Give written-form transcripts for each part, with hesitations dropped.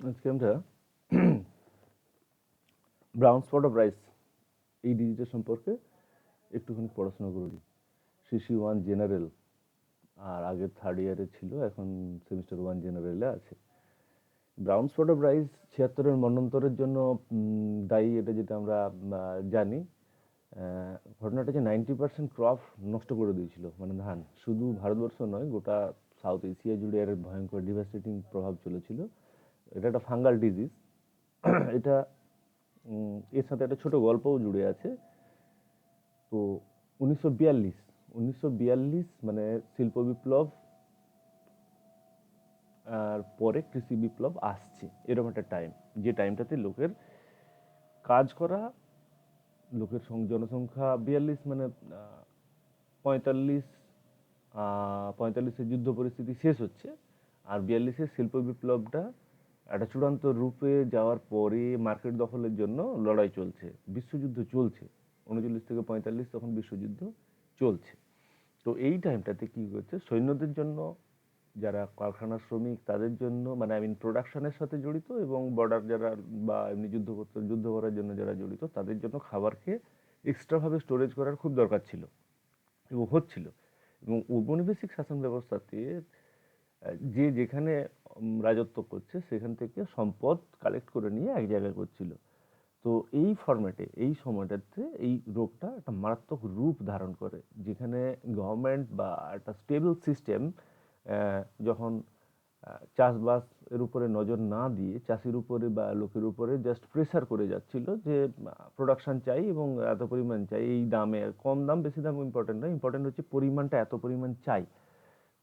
আজকে আমরা brown spot of rice এই ডিজিটের সম্পর্কে একটুখানি পড়াশোনা করে নিই। সিসি ওয়ান জেনারেল আর আগের থার্ড ইয়ারে ছিল, এখন সেমিস্টার ওয়ান জেনারেলে আছে। ব্রাউন স্পট অফ রাইস 76-এর মন্বন্তরের জন্য দায়ী, এটা যেটা আমরা জানি। ঘটনাটা যে 90% ক্রপ নষ্ট করে দিয়েছিল, মানে ধান। শুধু ভারতবর্ষ নয়, গোটা সাউথ এশিয়া জুড়ে এর ভয়ঙ্কর ডিভাস্টেটিং প্রভাব চলেছিল। এটা একটা ফাঙ্গাল ডিজিজ। এটা এর সাথে একটা ছোট গল্পও জুড়ে আছে। তো 1942 মানে শিল্প বিপ্লব আর পরে কৃষি বিপ্লব আসছে, এরকম একটা টাইম, যে টাইমটাতে লোকের কাজ করা, লোকের জনসংখ্যা 42 মানে 45, 45-এর যুদ্ধ পরিস্থিতি শেষ হচ্ছে, আর 42-এর শিল্প বিপ্লবটা একটা চূড়ান্ত রূপে যাওয়ার পরে মার্কেট দখলের জন্য লড়াই চলছে, বিশ্বযুদ্ধ চলছে। 39 থেকে 45 তখন বিশ্বযুদ্ধ চলছে। তো এই টাইমটাতে কি হচ্ছে, সৈন্যদের জন্য, যারা কারখানার শ্রমিক তাদের জন্য, মানে প্রোডাকশনের সাথে জড়িত এবং বর্ডার যারা বা এমনি যুদ্ধ করার জন্য যারা জড়িত, তাদের জন্য খাবারকে এক্সট্রাভাবে স্টোরেজ করার খুব দরকার ছিল এবং হচ্ছিল। এবং ঔপনিবেশিক শাসন ব্যবস্থাতে যে যেখানে রাজত্ব করছে সেখান থেকে সম্পদ কালেক্ট করে নিয়ে এক জায়গায় করছিল। তো এই ফরম্যাটে, এই সময়টাতে এই রোগটা একটা মারাত্মক রূপ ধারণ করে, যেখানে গভর্নমেন্ট বা একটা স্টেবল সিস্টেম যখন চাষবাস এর উপরে নজর না দিয়ে চাষির উপরে বা লোকের উপরে জাস্ট প্রেসার করে যাচ্ছিল যে প্রোডাকশন চাই এবং এত পরিমাণ চাই, এই দামে, কম দাম বেশি দাম ইম্পর্টেন্ট নয়, ইম্পর্টেন্ট হচ্ছে পরিমাণটা এত পরিমাণ চাই।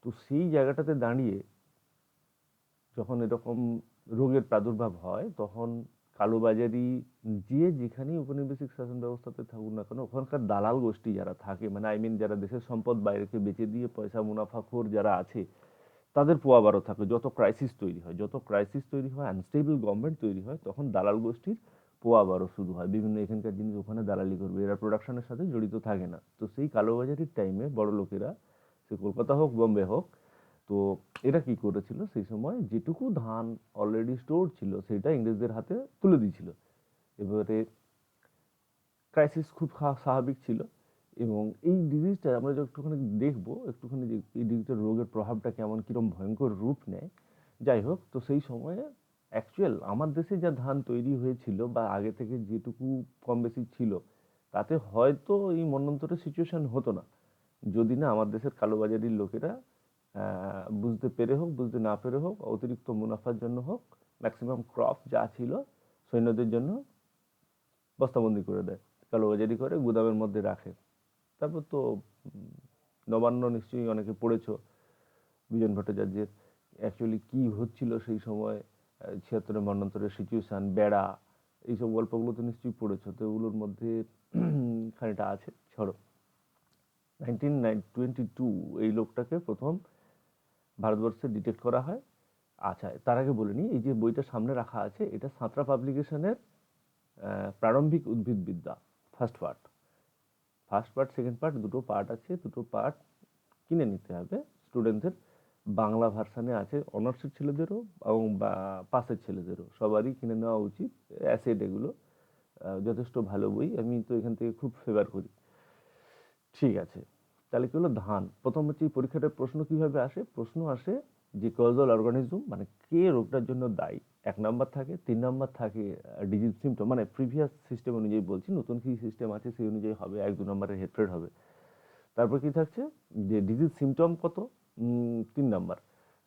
তো সেই জায়গাটাতে দাঁড়িয়ে যখন এরকম রোগের প্রাদুর্ভাব হয়, তখন কালোবাজারি যে যেখানেই উপনিবেশিক শাসন ব্যবস্থাতে থাকুক না কেন, ওখানকার দালাল গোষ্ঠী যারা থাকে, মানে যারা দেশের সম্পদ বাইরেকে বেচে দিয়ে পয়সা মুনাফাখোর যারা আছে, তাদের পোয়াবারও থাকে। যত ক্রাইসিস তৈরি হয়, আনস্টেবল গভর্নমেন্ট তৈরি হয়, তখন দালাল গোষ্ঠীর পোয়াবারও শুরু হয়। বিভিন্ন এখানকার জিনিস ওখানে দালালি করবে, এরা প্রোডাকশনের সাথে জড়িত থাকে না। তো সেই কালোবাজারির টাইমে বড় লোকেরা, সে কলকাতা হোক বোম্বে হোক, তো এরা কি করেছিল, সেই সময় যেটুকু ধান অলরেডি স্টোর ছিল সেটা ইংরেজদের হাতে তুলে দিয়েছিল। এবারে ক্রাইসিস খুব স্বাভাবিক ছিল। এবং এই ডিজিজটা আমরা একটুখানি দেখবো, একটুখানি যে এই ডিজিটাল রোগের প্রভাবটা কেমন, কিরম ভয়ঙ্কর রূপ নেয়। যাই হোক, তো সেই সময়ে অ্যাকচুয়াল আমার দেশে যা ধান তৈরি হয়েছিল বা আগে থেকে যেটুকু কম বেশি ছিল, তাতে হয়তো এই মন্বন্তরের সিচুয়েশন হতো না, যদি না আমার দেশের কালোবাজারির লোকেরা বুঝতে পেরে হোক, বুঝতে না পেরে হোক, অতিরিক্ত মুনাফার জন্য হোক, ম্যাক্সিমাম ক্রপ যা ছিল সৈন্যদের জন্য বস্তাবন্দি করে দেয়, কালোবাজারি করে গুদামের মধ্যে রাখে। তারপর তো নবান্ন নিশ্চয়ই অনেকে পড়েছো, বিজন ভট্টাচার্যের অ্যাকচুয়ালি কি হচ্ছিল সেই সময়, 76-এর মন্বন্তরের সিচুয়েশান, বেড়া, এইসব গল্পগুলো তো নিশ্চয়ই পড়েছো। তো এগুলোর মধ্যে খানিকটা আছে। ছড়ো 1922 এই লোকটাকে প্রথম ভারতবর্ষে ডিটেক্ট করা হয়। আচ্ছা, তার আগে বলে নিই, এই যে বইটা সামনে রাখা আছে, এটা সাঁতরা পাবলিকেশনের প্রারম্ভিক উদ্ভিদবিদ্যা ফার্স্ট পার্ট সেকেন্ড পার্ট দুটো পার্ট আছে, দুটো পার্ট কিনে নিতে হবে স্টুডেন্টদের। বাংলা ভার্সানে আছে, অনার্সের ছেলেদেরও এবং পাসের ছেলেদেরও, সবারই কিনে নেওয়া উচিত। অ্যাসেট এগুলো যথেষ্ট ভালো বই, আমি তো এখান থেকে খুব ফেভার করি। ঠিক আছে, তাহলে কি হলো, ধান। প্রথম হচ্ছে এই পরীক্ষাটার প্রশ্ন কিভাবে আসে, প্রশ্ন আসে যে কজল অর্গানিজম, মানে কে রোগটার জন্য দায়ী। 1 নাম্বার থাকে, 3 নাম্বার থাকে ডিজিজ সিমটম, মানে প্রিভিয়াস সিস্টেম অনুযায়ী বলছি, নতুন কি সিস্টেম আছে সেই অনুযায়ী হবে, 1-2 নাম্বারের হেডফেড হবে। তারপর কি থাকছে, যে ডিজিজ সিমটম কত, 3 নাম্বার।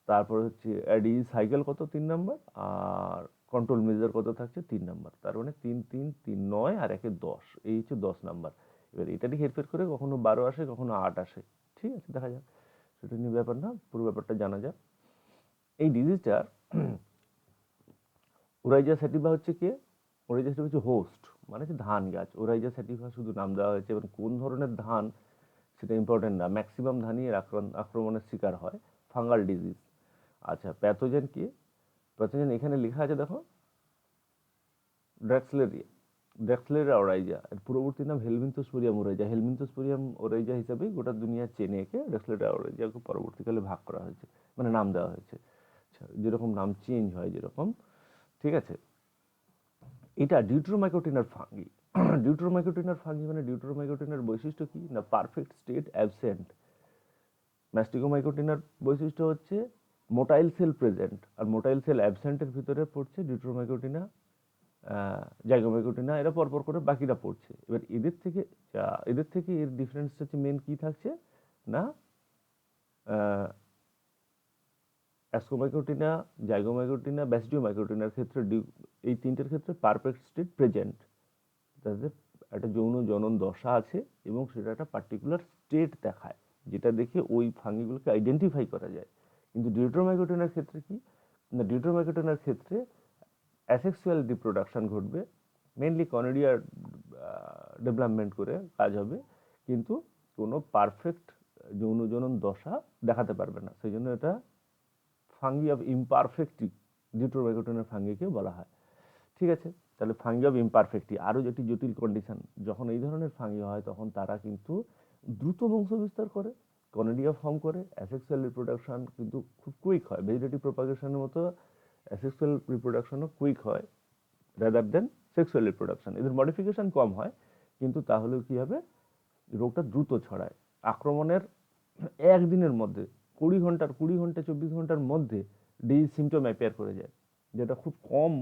তারপর হচ্ছে ডিজিজ সাইকেল কত, 3 নাম্বার। আর কন্ট্রোল মেজার কত থাকছে, 3 নাম্বার। তার মানে 3, 3, 3, 9 আর 1-এ 10, এই হচ্ছে 10 নাম্বার। এবার এটারই হেরফের করে কখনো 12 আসে, কখনো 8 আসে। ঠিক আছে, দেখা যাক, সেটা নিয়ে ব্যাপার না, পুরো ব্যাপারটা জানা যাক। এই ডিজিজটার ওরাইজা স্যাটিভা হচ্ছে কে, ওরাইজা স্যাটিভা হচ্ছে হোস্ট, মানে হচ্ছে ধান গাছ। ওরাইজা স্যাটিভা শুধু নাম দেওয়া হয়েছে, এবং কোন ধরনের ধান সেটা ইম্পর্টেন্ট না, ম্যাক্সিমাম ধানই এর আক্রমণের শিকার হয়। Fungal disease. আচ্ছা, প্যাথোজেন কি, প্যাথোজেন এখানে লেখা আছে দেখো, ড্রাক্সলেরিয়া, ড্রাক্সলেরিয়া ওরাইজা। এর পূর্ববর্তী নাম হেলমিনথোস্পোরিয়াম ওরাইজা। হেলমিনথোস্পোরিয়াম ওরাইজা হিসাবেই গোটা দুনিয়া চেনে একে। ড্রাক্সলেরিয়া ওরাইজাকে পরবর্তীকালে ভাগ করা হয়েছে, মানে নাম দেওয়া হয়েছে। আচ্ছা, যেরকম নাম চেঞ্জ হয়, যেরকম ঠিক আছে, এটা ডিউট্রোমাইকোটিনার ফাঙ্গি। ডিউট্রোমাইকোটিনার ফাঙ্গি মানে ডিউট্রোমাইকোটিনার বৈশিষ্ট্য কি না, পারফেক্ট স্টেট অ্যাবসেন্ট। ম্যাস্টিগোমাইকোটিনার বৈশিষ্ট্য হচ্ছে মোটাইল সেল প্রেজেন্ট, আর মোটাইল সেল অ্যাবসেন্টের ভিতরে পড়ছে ডিউট্রোমাইকোটিনা, জাইগোমাইকোটিনা, এরা পরপর করে বাকিরা পড়ছে। এবার এদের থেকে এর ডিফারেন্স হচ্ছে মেন কি থাকছে না, অ্যাসকোমাইকোটিনা, জাইগোমাইকোটিনা, ব্যাসিডিওমাইকোটিনার ক্ষেত্রে এই তিনটের ক্ষেত্রে পারফেক্ট স্টেট প্রেজেন্ট, তাদের একটা যৌন জনন দশা আছে এবং সেটা একটা পার্টিকুলার স্টেট দেখায়, যেটা দেখে ওই ফাঙ্গিগুলোকে আইডেন্টিফাই করা যায়। কিন্তু ডিউট্রোমাইকোটিনার ক্ষেত্রে কি না, ডিউট্রোমাইকোটিনার ক্ষেত্রে অ্যাসেক্সুয়াল রিপ্রোডাকশন ঘটবে, মেনলি কনেডিয়ার ডেভেলপমেন্ট করে কাজ হবে, কিন্তু কোনো পারফেক্ট যৌন জনন দশা দেখাতে পারবে না। সেই জন্য এটা ফাঙ্গি অফ ইমপারফেক্টি, ডিউট্রোমাইকোটিনার ফাঙ্গিকে বলা হয়। ঠিক আছে, তাহলে ফাঙ্গি অফ ইমপারফেক্টি আরও যেটি জটিল কন্ডিশন, যখন এই ধরনের ফাঙ্গি হয় তখন তারা কিন্তু দ্রুত বংশ বিস্তার করে, কনেডিয়া ফর্ম করে, অ্যাসেক্সুয়াল রিপ্রোডাকশন কিন্তু খুব কুইক হয়, ভেজিটেটিভ প্রপাগেশনের মতো অ্যাসেক্সুয়াল রিপ্রোডাকশনও কুইক হয় রাদার দেন সেক্সুয়াল রিপ্রোডাকশন। এদের মডিফিকেশন কম হয়, কিন্তু তাহলেও কী হবে, রোগটা দ্রুত ছড়ায়। আক্রমণের একদিনের মধ্যে 20 ঘন্টা 24 ঘন্টার মধ্যে ডিজিজ সিমটম অ্যাপিয়ার করে যায়, যেটা খুব কম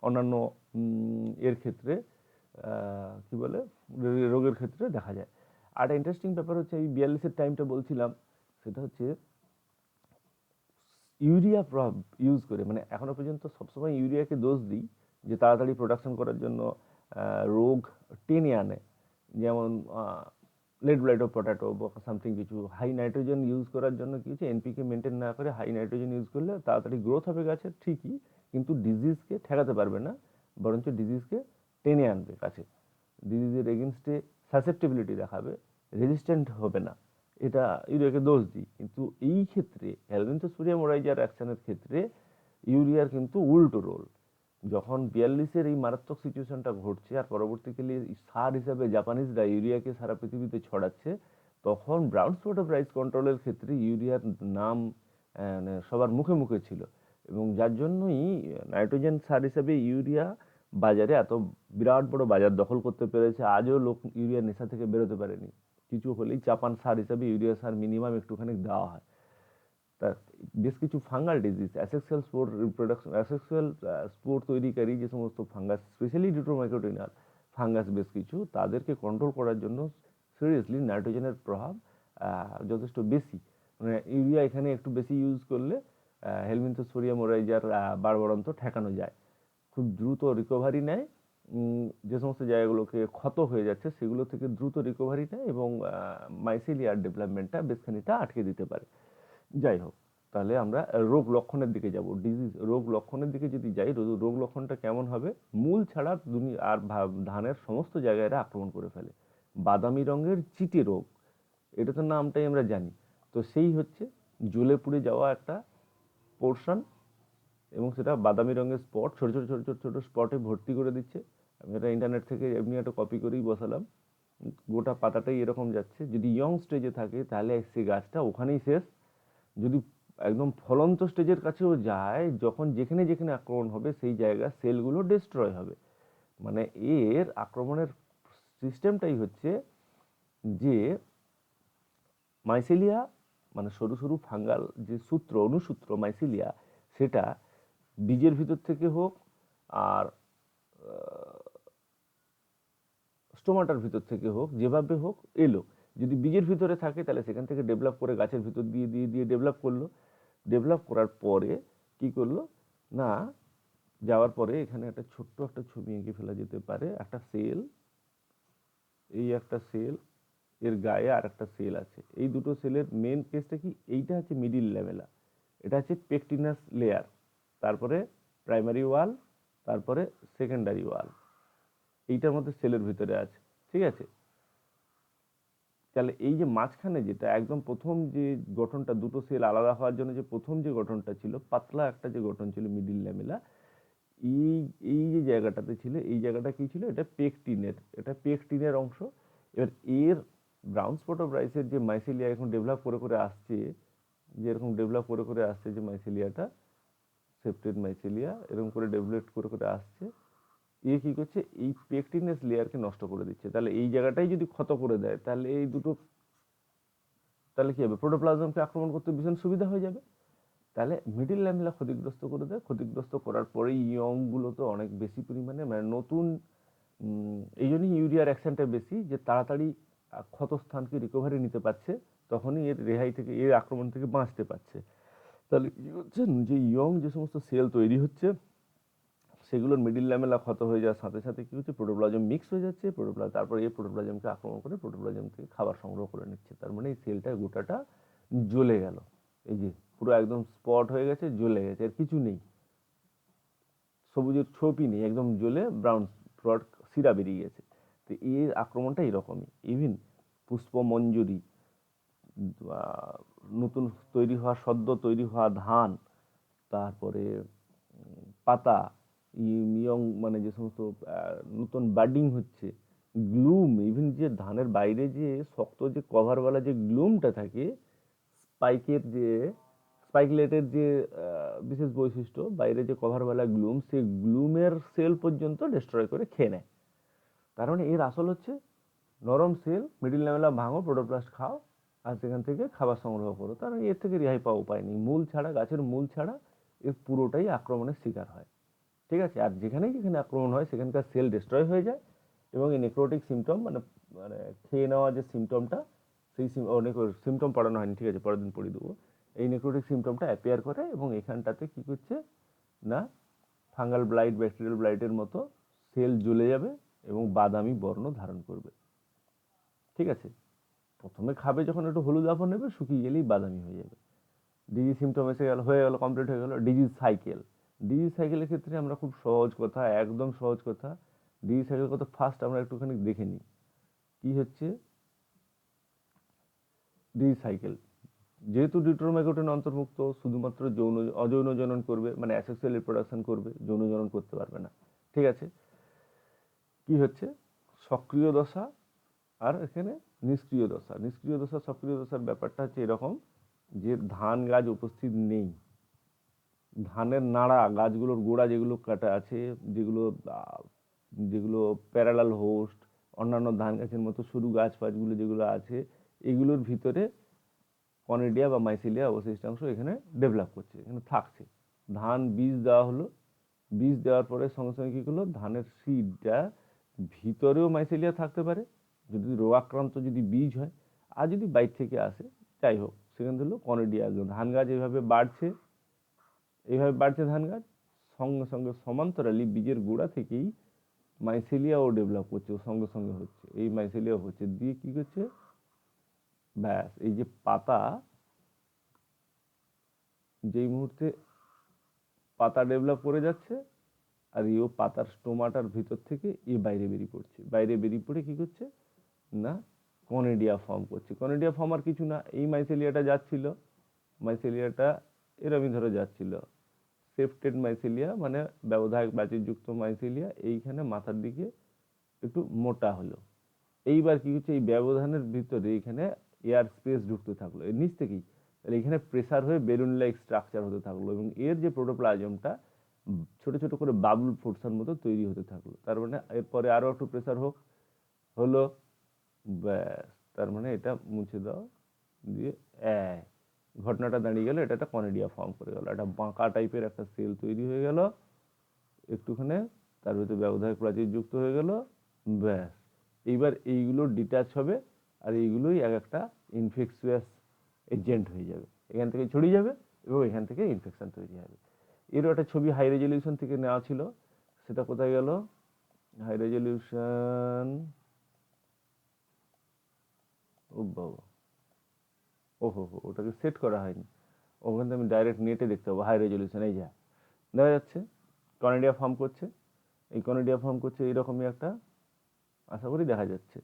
অন্যান্য এর ক্ষেত্রে কি বলে রোগের ক্ষেত্রে দেখা যায়। আর একটা ইন্টারেস্টিং ব্যাপার হচ্ছে এই 42-এর টাইমটা বলছিলাম, সেটা হচ্ছে ইউরিয়া ইউজ করে, মানে এখনো পর্যন্ত সবসময় ইউরিয়াকে দোষ দিই যে তাড়াতাড়ি প্রোডাকশন করার জন্য রোগ টেনে আনে, যেমন লেট ব্লাইট অফ পটাটো বা সামথিং কিছু। হাই নাইট্রোজেন ইউজ করার জন্য কি হচ্ছে, এনপিকে মেনটেন না করে হাই নাইট্রোজেন ইউজ করলে তাড়াতাড়ি গ্রোথ হবে গাছের ঠিকই, কিন্তু ডিজিজকে ঠেকাতে পারবে না, বরঞ্চ ডিজিজকে টেনে আনবে কাছে, ডিজিজের এগেনস্টে সাসেপ্টেবিলিটি দেখাবে, রেজিস্ট্যান্ট হবে না, এটা ইউরিয়াকে দোষ দিই। কিন্তু এই ক্ষেত্রে হেলমিনথোস্পোরিয়াম ওরাইজার অ্যাকশনের ক্ষেত্রে ইউরিয়ার কিন্তু উল্টো রোল। যখন 42-এর এই মারাত্মক সিচুয়েশনটা ঘটছে আর পরবর্তীকালে সার হিসাবে জাপানিজরা ইউরিয়াকে সারা পৃথিবীতে ছড়াচ্ছে, তখন ব্রাউন স্পট অফ রাইস কন্ট্রোলের ক্ষেত্রে ইউরিয়ার নাম মানে সবার মুখে মুখে ছিল, এবং যার জন্যই নাইট্রোজেন সার হিসাবে ইউরিয়া বাজারে এত বিরাট বড় বাজার দখল করতে পেরেছে। আজও লোক ইউরিয়ার নেশা থেকে বেরোতে পারেনি, কিছু হলেই চাপান সার হিসাবে ইউরিয়া সার মিনিমাম একটুখানি দেওয়া হয়। তা বেশ কিছু fungal disease, asexual spore reproduction, asexual spore তৈরিকারী যে সমস্ত ফাঙ্গাস, স্পেশালি ডিউট্রোমাইকোটিনাল ফাঙ্গাস বেশ কিছু, তাদেরকে কন্ট্রোল করার জন্য সিরিয়াসলি নাইট্রোজেনের প্রভাব যথেষ্ট বেশি। মানে ইউরিয়া এখানে একটু বেশি ইউজ করলে হেলমিনথোস্পোরিয়াম ওরাইজার বাড়বাড়ন্ত ঠেকানো যায়, খুব দ্রুত রিকভারি নেয়, যে সমস্ত জায়গাগুলোকে ক্ষত হয়ে যাচ্ছে সেগুলো থেকে দ্রুত রিকভারি নেয় এবং মাইসেলিয়ার ডেভেলপমেন্টটা বেশ খানিকটা আটকে দিতে পারে। যাই হোক, তাহলে আমরা রোগ লক্ষণের দিকে যাব। ডিজিজ রোগ লক্ষণের দিকে যদি যাই, রোগ লক্ষণটা কেমন হবে, মূল ছাড়া আর ধানের সমস্ত জায়গায় এরা আক্রমণ করে ফেলে। বাদামি রঙের চিটে রোগ, এটা তো নামটাই আমরা জানি, তো সেই হচ্ছে জ্বলে পুড়ে যাওয়া একটা পোর্শন, এবং সেটা বাদামি রঙের স্পট, ছোট ছোট ছোট ছোট ছোট স্পটে ভর্তি করে দিচ্ছে। আমি এটা ইন্টারনেট থেকে এমনি একটা কপি করেই বসালাম, গোটা পাতাটাই এরকম যাচ্ছে। যদি ইয়ং স্টেজে থাকে তাহলে সেই গাছটা ওখানেই শেষ, যদি একদম ফলন্ত স্টেজের কাছেও যায়, যখন যেখানে যেখানে আক্রমণ হবে সেই জায়গা সেলগুলো ডিস্ট্রয় হবে। মানে এর আক্রমণের সিস্টেমটাই হচ্ছে যে মাইসেলিয়া, মানে সরু সরু ফাঙ্গাল যে সূত্র, অনুসূত্র মাইসেলিয়া, সেটা বীজের ভিতর থেকে হোক আর স্টোমাটার ভিতর থেকে হোক, যেভাবে হোক এলো, যদি বীজের ভিতরে থাকে তাহলে সেখান থেকে ডেভেলপ করে গাছের ভিতর দিয়ে দিয়ে দিয়ে ডেভেলপ করলো। ডেভেলপ করার পরে কি করলো না, যাওয়ার পরে এখানে একটা ছোট্ট একটা ছবি এঁকে ফেলা যেতে পারে, একটা সেল, এই একটা সেল, এর গায়ে আর একটা সেল আছে, এই দুটো সেলের মেন কেসটা কি, এইটা হচ্ছে মিডিল ল্যামেলা, এটা হচ্ছে পেকটিনাস লেয়ার, তারপরে প্রাইমারি ওয়াল, তারপরে সেকেন্ডারি ওয়াল, এইটার মধ্যে সেলের ভিতরে আছে। ঠিক আছে, তাহলে এই যে মাঝখানে যেটা একদম প্রথম যে গঠনটা, দুটো সেল আলাদা হওয়ার জন্য যে প্রথম যে গঠনটা ছিল, পাতলা একটা যে গঠন ছিল মিডিল ল্যামেলা, এই এই যে জায়গাটাতে ছিল, এই জায়গাটা কি ছিল, এটা পেকটিনের, এটা পেকটিনের অংশ। এবার এর ব্রাউন স্পট অফ রাইসের যে মাইসেলিয়া এখন ডেভেলপ করে করে আসছে, যে এরকম ডেভেলপ করে করে আসছে যে মাইসেলিয়াটা, সেপ্টেড মাইসেলিয়া এরকম করে ডেভেলপ করে করে আসছে। কি করছে, এই পেকটিনাস লেয়ারকে নষ্ট করে দিচ্ছে। তাহলে এই জায়গাটাই যদি ক্ষত করে দেয়, তাহলে এই দুটো, তাহলে কি হবে, প্রোটোপ্লাজমকে আক্রমণ করতে ভীষণ সুবিধা হয়ে যাবে। তাহলে মিডিল ল্যামেলা ক্ষতিগ্রস্ত করে দেয়। ক্ষতিগ্রস্ত করার পরে ইয়ংগুলো তো অনেক বেশি পরিমাণে মানে নতুন, এই জন্যই ইউরিয়ার অ্যাকশনটা বেশি, যে তাড়াতাড়ি ক্ষতস্থানকে রিকভারি নিতে পারছে, তখনই এর রেহাই থেকে, এর আক্রমণ থেকে বাঁচতে পারছে। তাহলে কি হচ্ছে, যে ইয়ং যে সমস্ত সেল তৈরি হচ্ছে, সেগুলোর মিডিল ল্যামেলা ক্ষত হয়ে যাওয়ার সাথে সাথে কি হচ্ছে, প্রোটোপ্লাজম মিক্স হয়ে যাচ্ছে। তারপর এই প্রোটোপ্লাজমকে আক্রমণ করে প্রোটোপ্লাজম থেকে খাবার সংগ্রহ করে নিচ্ছে। তার মানে এই সেলটা গোটাটা জ্বলে গেল। এই যে পুরো একদম স্পট হয়ে গেছে, জ্বলে গেছে, আর কিছু নেই, সবুজের ছোপই নেই, একদম জ্বলে ব্রাউন ফ্লড সিরা বেরিয়ে গেছে। তো এর আক্রমণটা এরকমই। ইভিন পুষ্পমঞ্জরি, নতুন তৈরি হওয়া, সদ্য তৈরি হওয়া ধান, তারপরে পাতা, ইয়ং মানে যে সমস্ত নতুন বার্ডিং হচ্ছে, গ্লুম, ইভেন যে ধানের বাইরে যে শক্ত যে কভারওয়ালা যে গ্লুমটা থাকে, স্পাইকের যে স্পাইকলেটের যে বিশেষ বৈশিষ্ট্য, বাইরে যে কভারওয়ালা গ্লুম, সেই গ্লুমের সেল পর্যন্ত ডিস্ট্রয় করে খেয়ে নেয়। তার মানে এর আসল হচ্ছে নরম সেল, মিডিল লেভেলা ভাঙো, প্রোটোপ্লাস্ট খাও, আর সেখান থেকে খাবার সংগ্রহ করো। তার মানে এর থেকে রেহাই পাওয়া উপায় নেই। মূল ছাড়া, গাছের মূল ছাড়া এর পুরোটাই আক্রমণের শিকার হয়। ঠিক আছে, আর যেখানেই যেখানে আক্রমণ হয় সেখানকার সেল ডিস্ট্রয় হয়ে যায়, এবং এই নেক্রোটিক সিমটম মানে মানে খেয়ে নেওয়া যে সিমটমটা, সেই সিমটম পড়ানো হয়নি, ঠিক আছে, পরের দিন পড়িয়ে দেবো। এই নেক্রোটিক সিমটমটা অ্যাপিয়ার করে, এবং এখানটাতে কি করছে না, ফাঙ্গাল ব্লাইট, ব্যাকটেরিয়াল ব্লাইটের মতো সেল জ্বলে যাবে এবং বাদামি বর্ণ ধারণ করবে। ঠিক আছে, প্রথমে খাবে যখন একটু হলুদ আভা নেবে, শুকিয়ে গেলেই বাদামি হয়ে যাবে। ডিজিজ সিমটম এসে গেল, হয়ে গেল, কমপ্লিট হয়ে গেল। ডিজিজ সাইকেল, ডিজিজ সাইকেলের ক্ষেত্রে আমরা খুব সহজ কথা, একদম সহজ কথা, ডিজিজ সাইকেল কথা ফার্স্ট আমরা একটুখানি দেখে নিই। কি হচ্ছে ডিজিজ সাইকেল, যেহেতু ডিউটেরোমাইকোটিন অন্তর্ভুক্ত, শুধুমাত্র অযৌন জনন করবে, মানে অ্যাসেক্সুয়াল রিপ্রোডাকশন করবে, যৌন জনন করতে পারবে না। ঠিক আছে, কি হচ্ছে সক্রিয় দশা আর এখানে নিষ্ক্রিয় দশা। নিষ্ক্রিয় দশা সক্রিয় দশার ব্যাপারটা হচ্ছে এরকম, যে ধান গাছ উপস্থিত নেই, ধানের নাড়া, গাছগুলোর গোড়া যেগুলো কাটা আছে, যেগুলো যেগুলো প্যারালাল হোস্ট, অন্যান্য ধান গাছের মতো সরু গাছ ফাছগুলো যেগুলো আছে, এগুলোর ভিতরে কনিডিয়া বা মাইসিলিয়া অবশিষ্টাংশ এখানে ডেভেলপ করছে, এখানে থাকছে। ধান বীজ দেওয়া হলো, বীজ দেওয়ার পরে সঙ্গে সঙ্গে কী করলো, ধানের সিডটা ভিতরেও মাইসেলিয়া থাকতে পারে যদি রোগাক্রান্ত যদি বীজ হয়, আর যদি বাইর থেকে আসে, যাই হোক, সেখানে ধরলো কনিডিয়া। ধান গাছ এইভাবে বাড়ছে, এইভাবে বাড়ছে ধান গাছ, সঙ্গে সঙ্গে সমান্তরালি বীজের গোড়া থেকেই মাইসেলিয়াও ডেভেলপ করছে, ও সঙ্গে সঙ্গে হচ্ছে, এই মাইসেলিয়া হচ্ছে, দিয়ে কী করছে, ব্যাস এই যে পাতা, যেই মুহূর্তে পাতা ডেভেলপ করে যাচ্ছে, আর এও পাতার স্টোমাটার ভিতর থেকে বাইরে বেরিয়ে পড়ছে, বাইরে বেরিয়ে পড়ে কি করছে না, কনিডিয়া ফর্ম করছে। কনিডিয়া ফর্ম আর কিছু না, এই মাইসেলিয়াটা যাচ্ছিল, মাইসেলিয়াটা এরমই ধরে যাচ্ছিল, সেপ্টেড মাইসেলিয়া মানে ব্যবধায়ক প্রাচীরযুক্ত মাইসেলিয়া, এইখানে মাথার দিকে একটু মোটা হলো। এইবার কি হচ্ছে, এই ব্যবধানের ভিতরে এখানে এয়ার স্পেস ঢুকতে থাকলো এর নিচ থেকেই, তাহলে এখানে প্রেসার হয়ে বেলুন লাইক স্ট্রাকচার হতে থাকলো, এবং এর যে প্রোটোপ্লাজমটা ছোট ছোট করে বাবুল ফোর্সার মতো তৈরি হতে থাকলো। তার মানে এরপরে আরও একটু প্রেসার হলো, ব্যাস, তার মানে এটা মুছে দাও, দিয়ে ঘটনাটা দাঁড়িয়ে গেল, এটা একটা কনিডিয়া ফর্ম করে গেল, একটা বাঁকা টাইপের একটা সেল তৈরি হয়ে গেল একটুখানে, তার ভিতরে ব্যবধায়ক প্রাচীর যুক্ত হয়ে গেল, ব্যাস। এইবার এইগুলো ডিট্যাচ হবে, আর এইগুলোই এক একটা ইনফেকশিয়াস এজেন্ট হয়ে যাবে, এখান থেকে ছড়িয়ে যাবে এবং এখান থেকে ইনফেকশন তৈরি হবে। এরও একটা ছবি হাই রেজলিউশন থেকে নেওয়া ছিল, সেটা কোথায় গেল, হাই রেজলিউশন, ও বাবা, ওহো হো, ওটাকে সেট করা হয়নি, ওখান থেকে আমি ডাইরেক্ট নেটে দেখতে পাবো হাই রেজলিউশন। এই যা দেখা যাচ্ছে কনিডিয়া ফর্ম করছে, এই কনিডিয়া ফর্ম করছে, এইরকমই একটা, আশা করি দেখা যাচ্ছে।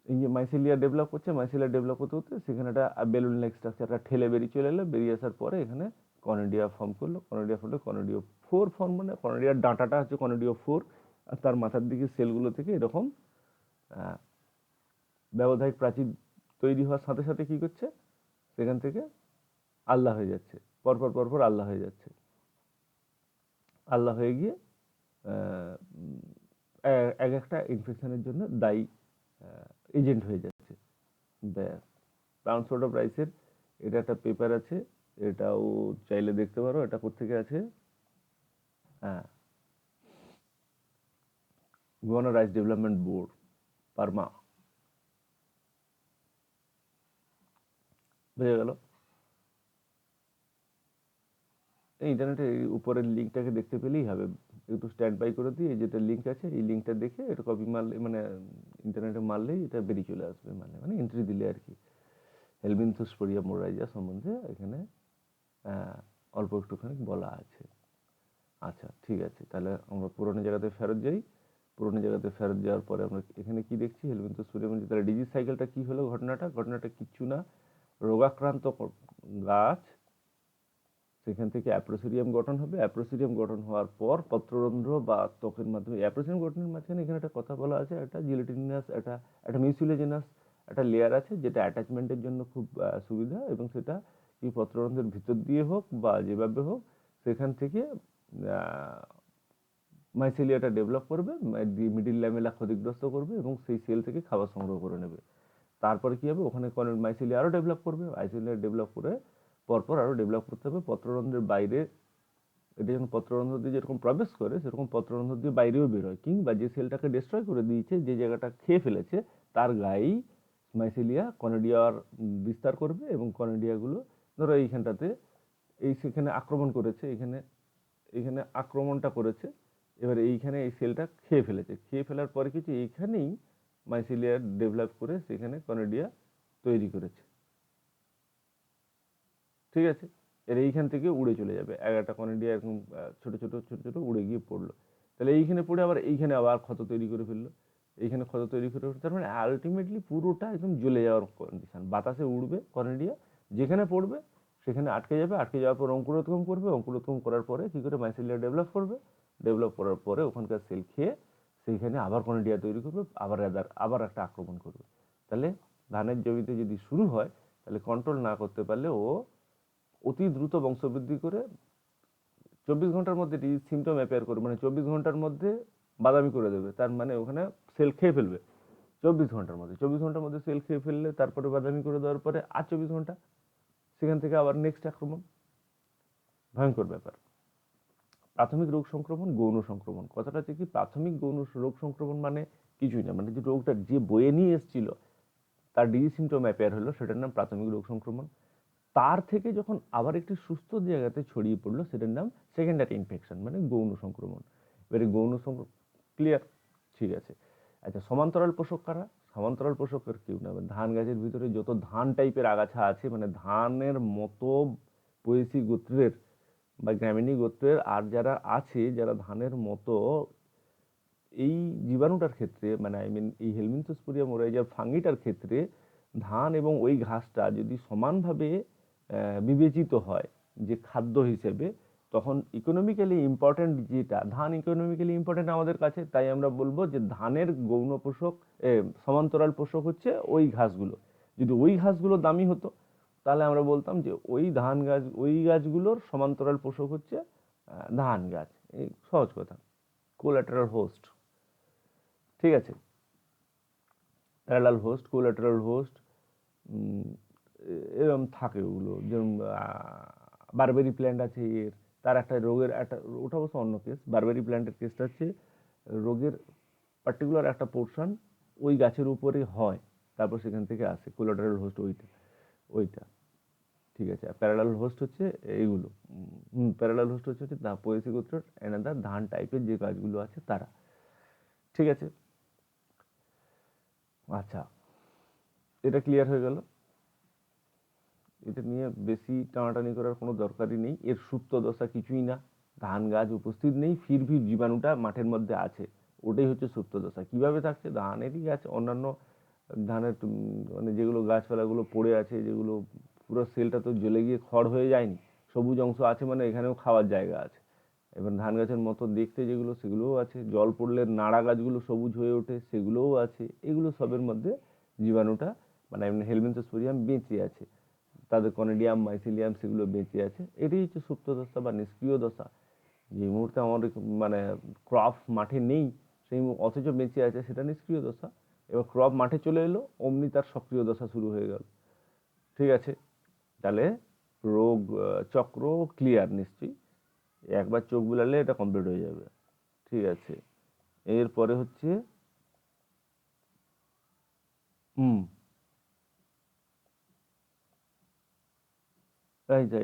এই যে মাইসেলিয়া ডেভেলপ করছে, মাইসেলিয়া ডেভেলপ হতে হতে সেখানে একটা বেলুন লাইক স্ট্রাকচারটা ঠেলে বেরিয়ে চলে এলো, বেরিয়ে আসার পরে এখানে কনিডিয়া ফর্ম করলো, কনিডিয়া ফর্মে কনিডিও ফোর ফর্ম, মানে কনিডিয়ার ডাঁটাটা হচ্ছে কনিডিও ফোর, আর তার মাথার দিকে সেলগুলো থেকে এরকম ব্যবধায়িক প্রাচীর তৈরি হওয়ার সাথে সাথে কি করছে, সেখান থেকে আলাদা হয়ে যাচ্ছে, পরপর পরপর আল্লাহ হয়ে যাচ্ছে, আল্লাহ হয়ে গিয়ে এক একটা ইনফেকশনের জন্য দায়ী এজেন্ট হয়ে যাচ্ছে। ব্যাস, ট্রান্সপোর্ট অফ রাইসের এটা একটা পেপার আছে, এটাও চাইলে দেখতে পারো। এটা কোত্থেকে আছে? হ্যাঁ, গুয়ানা রাইস ডেভেলপমেন্ট বোর্ড, পারমা। বুঝে গেল? এই ইন্টারনেটে উপরের লিঙ্কটাকে দেখতে পেলেই হবে, একটু স্ট্যান্ড বাই করে দিয়ে যেটা লিঙ্ক আছে এই লিঙ্কটা দেখে এটা কপি মারলে, মানে ইন্টারনেটে মারলেই এটা বেরিয়ে চলে আসবে, মানে এন্ট্রি দিলে আর কি। হেলমিনথোস্পোরিয়া মোরাইজা সম্বন্ধে এখানে অল্প একটুখানি বলা আছে। আচ্ছা, ঠিক আছে, তাহলে আমরা পুরোনো জায়গাতে ফেরত যাই। পুরোনো জায়গাতে ফেরত যাওয়ার পরে আমরা এখানে কি দেখছি? হেলমিনথোস্পোরিয়া মানে তাহলে ডিজিজ সাইকেলটা কি হলো? ঘটনাটা কিচ্ছু না, রোগাক্রান্ত গাছ, সেখান থেকে অ্যাপ্রোসিডিয়াম গঠন হবে। অ্যাপ্রোসিডিয়াম গঠন হওয়ার পর পত্ররন্ধ্র বা ত্বকের মাধ্যমে, অ্যাপ্রোসিডিয়াম গঠনের মাঝখানে এখানে একটা কথা বলা আছে, একটা জিলেটিনাস, একটা মিউসিলেজিনাস একটা লেয়ার আছে যেটা অ্যাটাচমেন্টের জন্য খুব সুবিধা, এবং সেটা কি পত্ররন্ধ্রের ভিতর দিয়ে হোক বা যেভাবে হোক সেখান থেকে মাইসেলিয়াটা ডেভেলপ করবে, মিডিল ল্যামেলা ক্ষতিগ্রস্ত করবে এবং সেই সেল থেকে খাবার সংগ্রহ করে নেবে। তারপরে কি হবে? ওখানে মাইসেলিয়া আরও ডেভেলপ করবে, মাইসেলিয়া ডেভেলপ করে পরপর আরও ডেভেলপ করতে হবে পত্ররন্ধ্রের বাইরে। এটা যখন পত্ররন্ধ্র দিয়ে যেরকম প্রবেশ করে সেরকম পত্ররন্ধ্র দিয়ে বাইরেও বেরোয়, কিংবা যে সেলটাকে ডিস্ট্রয় করে দিয়েছে, যে জায়গাটা খেয়ে ফেলেছে তার গায়েই মাইসেলিয়া কনেডিয়ার বিস্তার করবে, এবং কনেডিয়াগুলো ধরো এইখানটাতে সেখানে আক্রমণ করেছে, এখানে আক্রমণটা করেছে, এবার এইখানে এই সেলটা খেয়ে ফেলেছে, খেয়ে ফেলার পরে কিছু এইখানেই মাইসেলিয়া ডেভেলপ করে সেখানে কনেডিয়া তৈরি করেছে। ঠিক আছে, এর এইখান থেকে উড়ে চলে যাবে, একটা কনেডিয়া এরকম ছোট ছোট ছোট ছোট উড়ে গিয়ে পড়লো, তাহলে এইখানে পড়ে আবার এইখানে আবার ক্ষত তৈরি করে ফেললো, এইখানে ক্ষত তৈরি করে, তার মানে আলটিমেটলি পুরোটা একদম জ্বলে যাওয়ার কন্ডিশন। বাতাসে উড়বে কনেডিয়া, যেখানে পড়বে সেখানে আটকে যাবে, আটকে যাওয়ার পর অঙ্কুরোদ্গম করবে, অঙ্কুরোদ্গম করার পরে কী করে মাইসেলিয়া ডেভেলপ করবে, ডেভেলপ করার পরে ওখানকার সেল খেয়ে সেইখানে আবার কনেডিয়া তৈরি করবে, আবার একটা আক্রমণ করবে। তাহলে ধানের জমিতে যদি শুরু হয় তাহলে কন্ট্রোল না করতে পারলে ও অতি দ্রুত বংশবৃদ্ধি করে 24 ঘন্টার মধ্যে সিমটম অ্যাপিয়ার করবে, মানে 24 ঘন্টার মধ্যে বাদামি করে দেবে, তার মানে ওখানে সেল খেয়ে ফেলবে 24 ঘন্টার মধ্যে। 24 ঘন্টার মধ্যে সেল খেয়ে ফেললে তারপরে বাদামি করে দেওয়ার পরে আর 24 ঘন্টা, সেখান থেকে আবার নেক্সট আক্রমণ, ভয়ঙ্কর ব্যাপার। প্রাথমিক রোগ সংক্রমণ, গৌণ সংক্রমণ, কথাটা হচ্ছে কি, প্রাথমিক গৌণ রোগ সংক্রমণ মানে কিছুই না, মানে যে রোগটা যে বয়ে নিয়ে এসেছিল তার ডিজিজ সিমটম অ্যাপিয়ার হলো, সেটার নাম প্রাথমিক রোগ সংক্রমণ। তার থেকে যখন আবার একটি সুস্থ জায়গাতে ছড়িয়ে পড়লো সেটার নাম সেকেন্ডারি ইনফেকশন, মানে গৌণ সংক্রমণ। এবারে গৌণ সংক্রমণ ক্লিয়ার? ঠিক আছে। আচ্ছা, সমান্তরাল পোষক কারা? সমান্তরাল পোষকের কেউ না, ধান গাছের ভিতরে যত ধান টাইপের আগাছা আছে, মানে ধানের মতো পয়েসি গোত্রের বা গ্রামিনী গোত্রের আর যারা আছে, যারা ধানের মতো, এই জীবাণুটার ক্ষেত্রে, মানে এই হেলমিনথোস্পোরিয়া মোরাইজার ফাঙ্গিটার ক্ষেত্রে ধান এবং ওই ঘাসটা যদি সমানভাবে বিবেচিত হয় যে খাদ্য হিসেবে, তখন ইকোনমিক্যালি ইম্পর্টেন্ট যেটা, ধান ইকোনমিক্যালি ইম্পর্টেন্ট আমাদের কাছে, তাই আমরা বলবো যে ধানের গৌণ পোষক, সমান্তরাল পোষক হচ্ছে ওই ঘাসগুলো। যদি ওই ঘাসগুলো দামি হতো তাহলে আমরা বলতাম যে ওই গাছগুলোর সমান্তরাল পোষক হচ্ছে ধান গাছ। এই সহজ কথা, কোল্যাটারাল হোস্ট। ঠিক আছে, প্যারালাল হোস্ট, কোল্যাটারাল হোস্ট, এরকম থাকে ওগুলো। যেমন বারবেরি প্ল্যান্ট আছে এর, তার একটা রোগের একটা, ওটা অবশ্য অন্য কেস। বারবেরি প্ল্যান্টের কেসটা হচ্ছে রোগের পার্টিকুলার একটা পোর্শন ওই গাছের উপরে হয়, তারপর সেখান থেকে আসে। কোল্যাটারাল হোস্ট ওইটা ঠিক আছে। প্যারালাল হোস্ট হচ্ছে এইগুলো, প্যারালাল হোস্ট হচ্ছে পয়েসি গোত্রের অ্যানাদার ধান টাইপের যে গাছগুলো আছে তারা। ঠিক আছে, আচ্ছা, এটা ক্লিয়ার হয়ে গেল। এটা নিয়ে বেশি টানাটানি করার কোনো দরকারই নেই। এর সুপ্ত দশা কিছুই না, ধান গাছ উপস্থিত নেই, ফিরভি জীবাণুটা মাঠের মধ্যে আছে, ওটাই হচ্ছে সুপ্ত দশা। কিভাবে থাকছে? ধানেরই গাছ, অন্যান্য ধানের মানে যেগুলো গাছপালাগুলো পড়ে আছে, যেগুলো পুরো সেলটা তো জ্বলে গিয়ে খড় হয়ে যায়নি, সবুজ অংশ আছে, মানে এখানেও খাওয়ার জায়গা আছে। এবার ধান গাছের মতো দেখতে যেগুলো, সেগুলোও আছে। জল পড়লে নাড়া গাছগুলো সবুজ হয়ে ওঠে, সেগুলোও আছে। এগুলো সবের মধ্যে জীবাণুটা, মানে হেলমিনথোস্পোরিয়াম বেঁচে আছে। তাদের কনেডিয়াম মাইসিলিয়াম সেগুলো বেঁচে আছে। এটাই হচ্ছে সুপ্ত দশা বা নিষ্ক্রিয় দশা। যে মুহূর্তে আমাদের মানে ক্রপ মাঠে নেই, সেই অথচ বেঁচে আছে, সেটা নিষ্ক্রিয় দশা। এবার ক্রপ মাঠে চলে এলো, অমনি তার সক্রিয় দশা শুরু হয়ে গেল। ঠিক আছে, তাহলে রোগ চক্র ক্লিয়ার নিশ্চয়ই, একবার চোখ বুলালে এটা কমপ্লিট হয়ে যাবে। ঠিক আছে, এরপরে হচ্ছে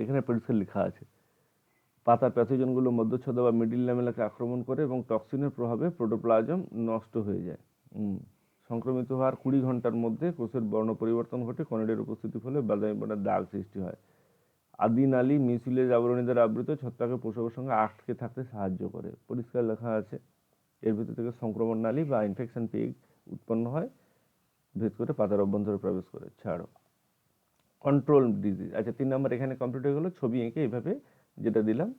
এখানে পরিষ্কার লেখা আছে, পাতার প্যাথোজেনগুলো মধ্যচ্ছদা বা মিডিল ল্যামেলাকে আক্রমণ করে এবং টক্সিনের প্রভাবে প্রোটোপ্লাজম নষ্ট হয়ে যায়। সংক্রমিত হওয়ার 20 ঘন্টার মধ্যে কোষের বর্ণ পরিবর্তন ঘটে, কনেডের উপস্থিতির ফলে বাদামি বর্ণের দাগ সৃষ্টি হয়। আদি নালী মিউসিলেজ আবরণী দ্বারা আবৃত, ছত্রাকের প্রসবের সঙ্গে আটকে থাকতে সাহায্য করে। পরিষ্কার লেখা আছে, এর ভিতর থেকে সংক্রমণ নালী বা ইনফেকশন পেগ উৎপন্ন হয়, ভেদ করে পাতার অভ্যন্তরে প্রবেশ করে। ছাড়ো, কন্ট্রোল ডিজিজ। আচ্ছা, 3 নম্বর এখানে কমপ্লিট হয়ে গেলো। ছবি এঁকে এইভাবে যেটা দিলাম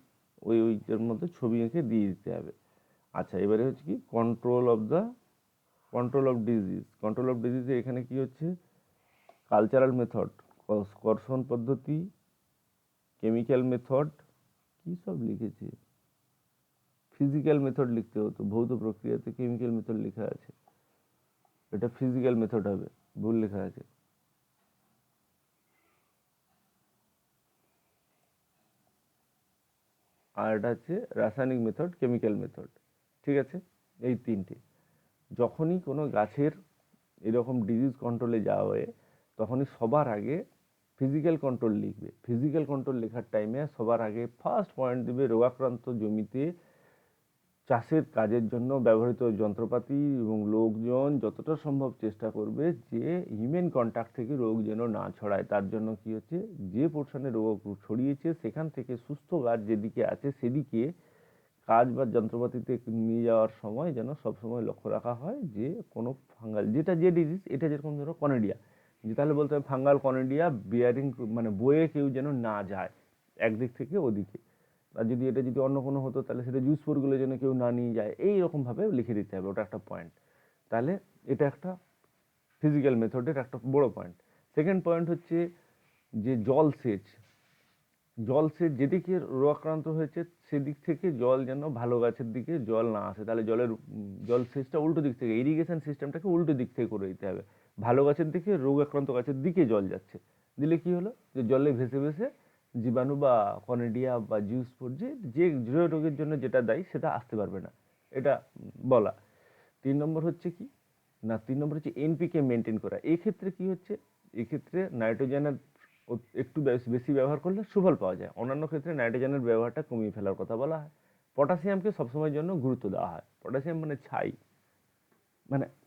ওইটার মধ্যে ছবি এঁকে দিয়ে দিতে হবে। আচ্ছা, এবারে হচ্ছে কি control of disease. Control of ডিজিজে এখানে কি হচ্ছে, কালচারাল মেথড, কর্ষণ পদ্ধতি, কেমিক্যাল মেথড, কি সব লিখেছে, ফিজিক্যাল মেথড লিখতে হতো, ভৌত প্রক্রিয়াতে কেমিক্যাল মেথড লেখা আছে, এটা ফিজিক্যাল মেথড হবে, ভুল লেখা আছে। আর এটা হচ্ছে রাসায়নিক মেথড, কেমিক্যাল মেথড। ঠিক আছে, এই তিনটে। যখনই কোনো গাছের এরকম ডিজিজ কন্ট্রোলে যাওয়া হয়, তখনই সবার আগে ফিজিক্যাল কন্ট্রোল লিখবে। ফিজিক্যাল কন্ট্রোল লেখার টাইমে সবার আগে ফার্স্ট পয়েন্ট দেবে রোগাক্রান্ত জমিতে চাষের কাজের জন্য ব্যবহৃত যন্ত্রপাতি এবং লোকজন যতটা সম্ভব চেষ্টা করবে যে হিউম্যান কন্ট্যাক্ট থেকে রোগ যেন না ছড়ায়। তার জন্য কি হচ্ছে, যে পোর্শনে রোগ ছড়িয়েছে সেখান থেকে সুস্থ গাছ যেদিকে আছে সেদিকে কাজ বা যন্ত্রপাতিতে নিয়ে যাওয়ার সময় যেন সবসময় লক্ষ্য রাখা হয় যে কোনো ফাঙ্গাল, যেটা যে ডিজিজ, এটা যেরকম ধরো কনেডিয়া, যে তাহলে বলতে হবে ফাঙ্গাল কনেডিয়া বিয়ারিং, মানে বয়ে কেউ যেন না যায় একদিক থেকে ওদিকে। আর যদি এটা যদি অন্য কোনো হতো তাহলে সেটা জুস ফোরগুলো যেন কেউ না নিয়ে যায়, এইরকমভাবে লিখে দিতে হবে, ওটা একটা পয়েন্ট। তাহলে এটা একটা ফিজিক্যাল মেথডের একটা বড় পয়েন্ট। সেকেন্ড পয়েন্ট হচ্ছে যে জলসেচ। যেদিকে রোগাক্রান্ত হয়েছে সেদিক থেকে জল যেন ভালো গাছের দিকে জল না আসে, তাহলে জলসেচটা উল্টো দিক থেকে, ইরিগেশন সিস্টেমটাকে উল্টো দিক থেকে করে দিতে হবে। ভালো গাছের দিকে, রোগাক্রান্ত গাছের দিকে জল যাচ্ছে, দিলে কি হলো, যে জলে ভেসে ভেসে জীবাণু বা কনেডিয়া বা জিউস্পোর যে যে রোগের জন্য যেটা দায়ী সেটা আসতে পারবে না, এটা বলা। 3 নম্বর হচ্ছে কি না, 3 নম্বর হচ্ছে এনপিকে মেনটেন করা। এই ক্ষেত্রে কি হচ্ছে, এক্ষেত্রে নাইট্রোজেনের একটু বেশি ব্যবহার করলে সুফল পাওয়া যায়, অন্যান্য ক্ষেত্রে নাইট্রোজেনের ব্যবহারটা কমিয়ে ফেলার কথা বলা হয়। পটাশিয়ামকে সবসময়ের জন্য গুরুত্ব দেওয়া হয়। পটাশিয়াম মানে ছাই,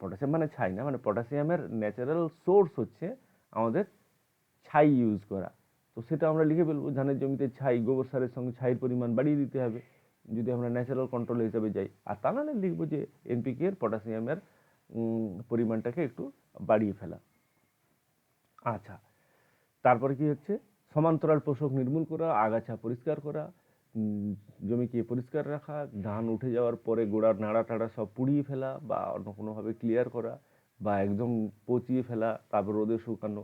পটাশিয়াম মানে ছাই না, মানে পটাশিয়ামের ন্যাচারাল সোর্স হচ্ছে আমাদের ছাই ইউজ করা। তো সেটা আমরা লিখে ফেলবো, ধানের জমিতে ছাই, গোবর সারের সঙ্গে ছাইয়ের পরিমাণ বাড়িয়ে দিতে হবে যদি আমরা ন্যাচারাল কন্ট্রোল হিসাবে যাই। আর তা নাহলে লিখবো যে এনপিকে এর পটাশিয়ামের পরিমাণটাকে একটু বাড়িয়ে ফেলা। আচ্ছা, তারপরে কি হচ্ছে, সমান্তরাল পোষক নির্মূল করা, আগাছা পরিষ্কার করা, জমিকে পরিষ্কার রাখা, ধান উঠে যাওয়ার পরে গোড়ার নাড়া টাড়া সব পুড়িয়ে ফেলা বা অন্য কোনোভাবে ক্লিয়ার করা বা একদম পচিয়ে ফেলা, তারপর রোদে শুকানো,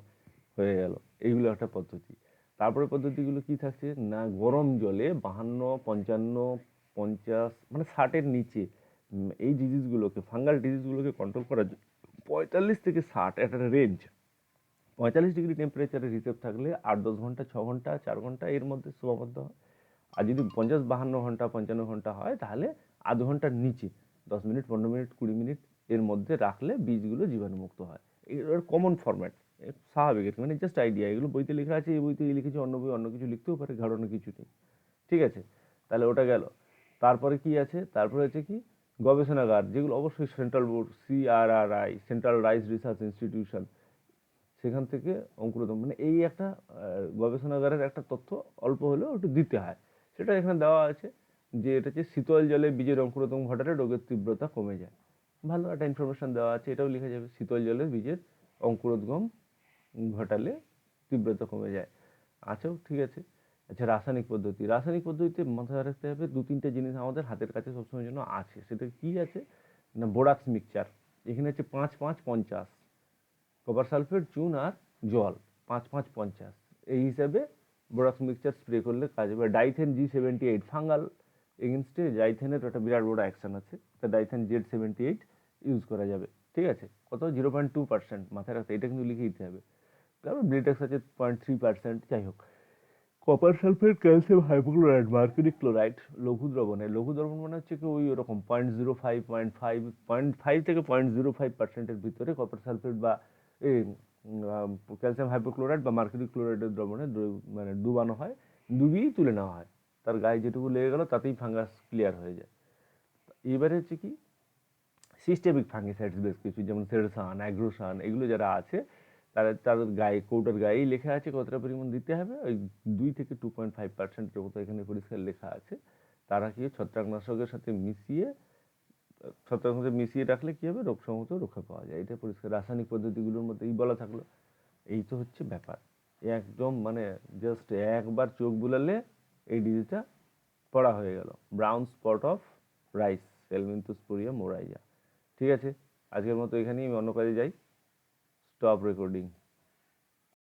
হয়ে গেল। এইগুলো একটা পদ্ধতি। তারপরে পদ্ধতিগুলো কি থাকছে না, গরম জলে 52, 55, 50 মানে 60-এর নিচে এই ডিজিজগুলোকে, ফাঙ্গাল ডিজিজগুলোকে কন্ট্রোল করার জন্য 45 থেকে 60 একটা রেঞ্জ। 45 ডিগ্রি টেম্পারেচারে রিসেপ থাকলে 8-10 ঘন্টা, 6 ঘন্টা, 4 ঘন্টা এর মধ্যে সীমাবদ্ধ হয়। আর যদি 50-52 ঘন্টা, 55 ঘন্টা হয় তাহলে আধ ঘন্টার নিচে 10 মিনিট, 15 মিনিট, 20 মিনিট এর মধ্যে রাখলে বীজগুলো জীবাণুমুক্ত হয়। এর কমন ফরম্যাট, স্বাভাবিক, মানে জাস্ট আইডিয়া। এগুলো বইতে লেখা আছে, এই বইতে লিখেছে, অন্য বই অন্য কিছু লিখতেও পারে, ঘাড়ানো কিছু নেই। ঠিক আছে, তাহলে ওটা গেল। তারপরে কি আছে, তারপরে হচ্ছে কি গবেষণাগার, যেগুলো অবশ্যই central board, CRRI, central rice research institution, সেখান থেকে অঙ্কুরোদ্গম, মানে এই একটা গবেষণাগারের একটা তথ্য অল্প হলেও একটু দিতে হয়। সেটা এখানে দেওয়া আছে যে এটা হচ্ছে শীতল জলে বীজের অঙ্কুরোদ্গম ঘটালে রোগের তীব্রতা কমে যায়। ভালো একটা ইনফরমেশন দেওয়া আছে, এটাও লেখা যাবে, শীতল জলে বীজের অঙ্কুরোদ্গম ঘটালে তীব্রতা কমে যায়। আচ্ছা, ঠিক আছে। আচ্ছা, রাসায়নিক পদ্ধতিতে মাথায় রাখতে হবে 2-3টে জিনিস আমাদের হাতের কাছে সবসময় জন্য আছে। সেটা কি আছে না, বোরাক্স মিক্সচার। এখানে হচ্ছে 5-5-50, কপার সালফেট, চুন আর জল, 5-5-50। এই হিসাবে বোরাক্স মিক্সচার স্প্রে করলে কাজ হবে। ডাইথেন G78 ফাঙ্গাল এগেনস্টে ডাইথেনের একটা বিরাট বড় অ্যাকশন আছে, তা ডাইথেন Z78 ইউজ করা যাবে। ঠিক আছে, কত 0.2%, মাথায় রাখতে এটা কিন্তু লিখে দিতে হবে। তারপর ব্লিটেক্স আছে 0.3%। যাই হোক, copper sulphate, calcium hypochlorite, mercury chloride লঘু দ্রবণে, লঘু দ্রবণ মানে হচ্ছে কি ওই ওরকম 0.05, 0.5 থেকে 0.05%-এর ভিতরে কপার সালফেট বা এই ক্যালসিয়াম হাইপোক্লোরাইড বা মার্কুরি ক্লোরাইডের দ্রবণে মানে ডুবানো হয়, ডুবিয়েই তুলে নেওয়া হয়। তার গায়ে যেটুকু লেগে গেল তাতেই ফাঙ্গাস ক্লিয়ার হয়ে যায়। এবারে হচ্ছে কি সিস্টেমিক ফাঙ্গিসাইডস বেশ কিছু, যেমন সেরসান, অ্যাগ্রোসান, এগুলো যারা আছে তাদের গায়ে, কৌটার গায়েই লেখা আছে কতটা পরিমাণ দিতে হবে, ওই 2 থেকে 2.5%-এর মতো এখানে পরিষ্কার লেখা আছে। তারা কি ছত্রাকনাশকের সাথে মিশিয়ে রাখলে কি হবে, রোগসমূহ রক্ষা পাওয়া যায়। এটা পরিষ্কার রাসায়নিক পদ্ধতিগুলোর মধ্যেই বলা থাকলো। এই তো হচ্ছে ব্যাপার, একদম মানে জাস্ট একবার চোখ বুলালে এই ডিজিজটা পড়া হয়ে গেল। Brown spot of rice, helminthosporium মোরাইয়া। ঠিক আছে, আজকের মতো এখানেই, আমি অন্য কাজে যাই। Stop recording.